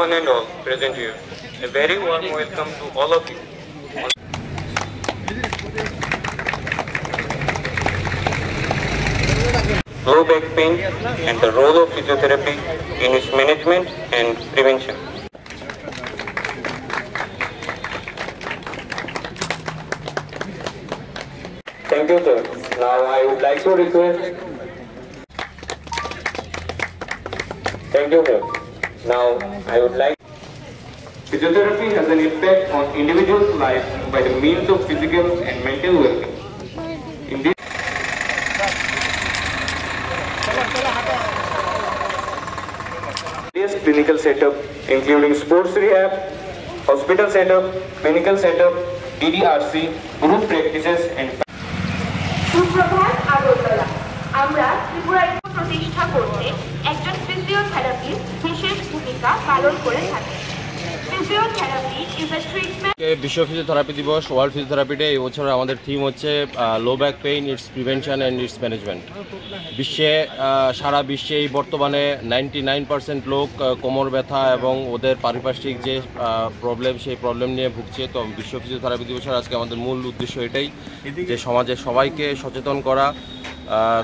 one and all present here. A very warm welcome to all of you. Low back pain and the role of physiotherapy in its management and prevention. Thank you, sir. Now I would like to request. Thank you, sir. Now I would like. Physiotherapy has an impact on individuals' life by the means of physical and mental well-being. In this clinical setup, including sports rehab, hospital setup, clinical setup, DDRC, group practices, and সুপ্রভাত আগরতলা। আমরা ত্রিপুরায় প্রতিষ্ঠা করতে একজন physiotherapist বিশেষ ভূমিকা পালন করে থাকি। Physiotherapy is a treatment. বিশ্ব ফিজিওথেরাপি দিবস, ওয়ার্ল্ড ফিজিওথেরাপি ডে। এই বছর আমাদের থিম হচ্ছে low back pain, its prevention and its management. সারা বিশ্বে এই বর্তমানে 99% লোক কোমর ব্যথা এবং ওদের পারিপার্শ্বিক যে প্রবলেম, সেই প্রবলেম নিয়ে ভুগছে। তো বিশ্ব ফিজিওথেরাপি দিবসের আজকে আমাদের মূল উদ্দেশ্য এটাই যে সমাজের সবাইকে সচেতন করা,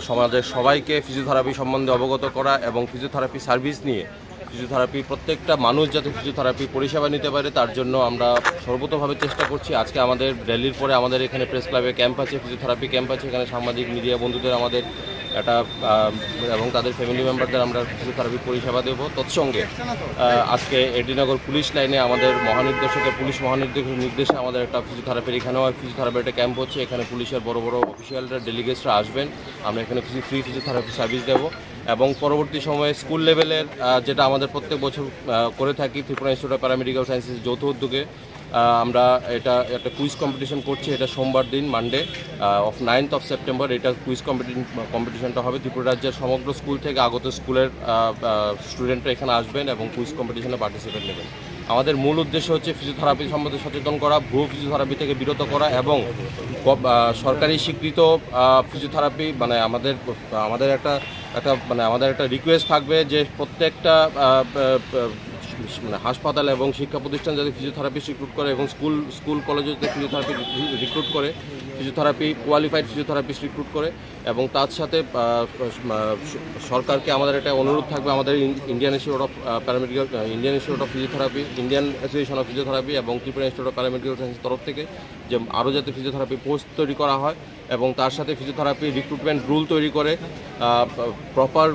সমাজের সবাইকে ফিজিওথেরাপি সম্বন্ধে অবগত করা এবং ফিজিওথেরাপি সার্ভিস নিয়ে ফিজিওথেরাপি প্রত্যেকটা মানুষ যাতে ফিজিওথেরাপি পরিষেবা নিতে পারে তার জন্য আমরা সর্বতোভাবে চেষ্টা করছি। আজকে আমাদের র্যালির পরে আমাদের এখানে প্রেস ক্লাবে ক্যাম্প আছে, ফিজিওথেরাপি ক্যাম্প আছে। এখানে সাংবাদিক মিডিয়া বন্ধুদের আমাদের একটা এবং তাদের ফ্যামিলি মেম্বারদের আমরা ফিজিওথেরাপি পরিষেবা দেবো। তৎসঙ্গে আজকে এডিনগর পুলিশ লাইনে আমাদের পুলিশ মহানির্দেশকের নির্দেশে আমাদের একটা ফিজিওথেরাপির এখানেও ফিজিওথেরাপির একটা ক্যাম্প হচ্ছে। এখানে পুলিশের বড় বড় অফিসিয়ালরা, ডেলিগেটসরা আসবেন। আমরা এখানে ফ্রি ফিজিওথেরাপি সার্ভিস দেবো এবং পরবর্তী সময়ে স্কুল লেভেলের যেটা আমাদের প্রত্যেক বছর করে থাকি, Tripura institute of paramedical sciences যৌথ উদ্যোগে আমরা একটা কুইজ কম্পিটিশন করছি। এটা সোমবার দিন, মানডে 9th of September এটা কুইজ কম্পিটিশনটা হবে। ত্রিপুরা রাজ্যের সমগ্র স্কুল থেকে আগত স্কুলের স্টুডেন্টরা এখানে আসবেন এবং কুইজ কম্পিটিশনে পার্টিসিপেট নেবেন। আমাদের মূল উদ্দেশ্য হচ্ছে ফিজিওথেরাপি সম্বন্ধে সচেতন করা, ভুয়ো ফিজিওথেরাপি থেকে বিরত করা এবং সরকারি স্বীকৃত ফিজিওথেরাপি মানে আমাদের একটা রিকোয়েস্ট থাকবে যে প্রত্যেকটা হাসপাতাল এবং শিক্ষা প্রতিষ্ঠান যাতে ফিজিওথেরাপিস্ট রিক্রুট করে এবং স্কুল কলেজে যাতে ফিজিওথেরাপি রিক্রুট করে, ফিজিওথেরাপি কোয়ালিফাইড ফিজিওথেরাপিস্ট রিক্রুট করে। এবং তার সাথে সরকারকে আমাদের একটা অনুরোধ থাকবে, আমাদের Indian institute of physiotherapy, Indian association of physiotherapy এবং ত্রিপুরা ইনস্টিটিউট অফ প্যারামেডিক্যাল সায়েন্সের তরফ থেকে যে আরও যাতে ফিজিওথেরাপি পোস্ট তৈরি করা হয় এবং তার সাথে ফিজিওথেরাপি রিক্রুটমেন্ট রুল তৈরি করে প্রপার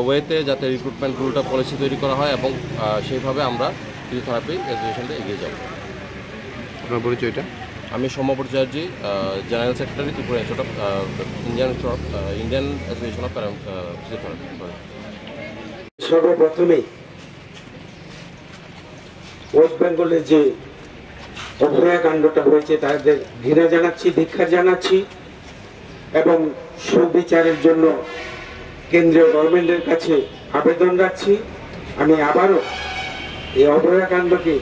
ওয়েতে যাতে রিক্রুটমেন্ট রুলটা পলিসি তৈরি করা হয় এবং সেইভাবে আমরা ফিজিওথেরাপি অ্যাসোসিয়েশনটা এগিয়ে যাব। আপনার পরিচয়টা? আমি Soumya Bhattacharya, general secretary, Tripura institute of Indian association of physiotherapy. সর্বপ্রথমেই ওয়েস্ট বেঙ্গলে যে অভয়াকাণ্ডটা হয়েছে তাদের ঘৃণা জানাচ্ছি, ধিক্ষার জানাচ্ছি এবং সুবিচারের জন্য কেন্দ্রীয় গভর্নমেন্টের কাছে আবেদন রাখছি। আমি আবারও এই অভয়াকাণ্ডকে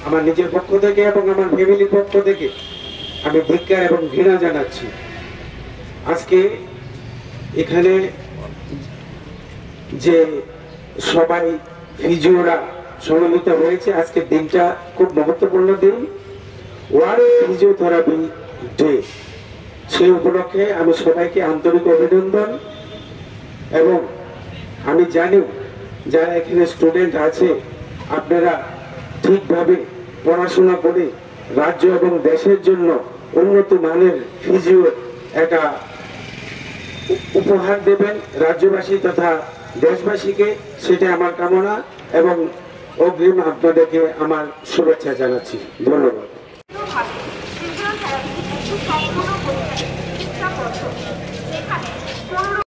আমার নিজের পক্ষ থেকে এবং আমার ফ্যামিলির পক্ষ থেকে আমি ধিক্ষার এবং ঘৃণা জানাচ্ছি। আজকে এখানে যে সবাই ফিজিওরা সমবেত হয়েছে, আজকের দিনটা খুব মহত্বপূর্ণ দিন, ওয়ার্ল্ড ফিজিওথেরাপি ডে। সেই উপলক্ষে আমি সবাইকে আন্তরিক অভিনন্দন এবং আমি জানি যারা এখানে স্টুডেন্ট আছে আপনারা ঠিকভাবে পড়াশোনা করে রাজ্য এবং দেশের জন্য উন্নত মানের ফিজিও একটা উপহার দেবেন রাজ্যবাসী তথা দেশবাসীকে, সেটা আমার কামনা এবং অগ্রিম আপনাদেরকে আমার শুভেচ্ছা জানাচ্ছি। ধন্যবাদ।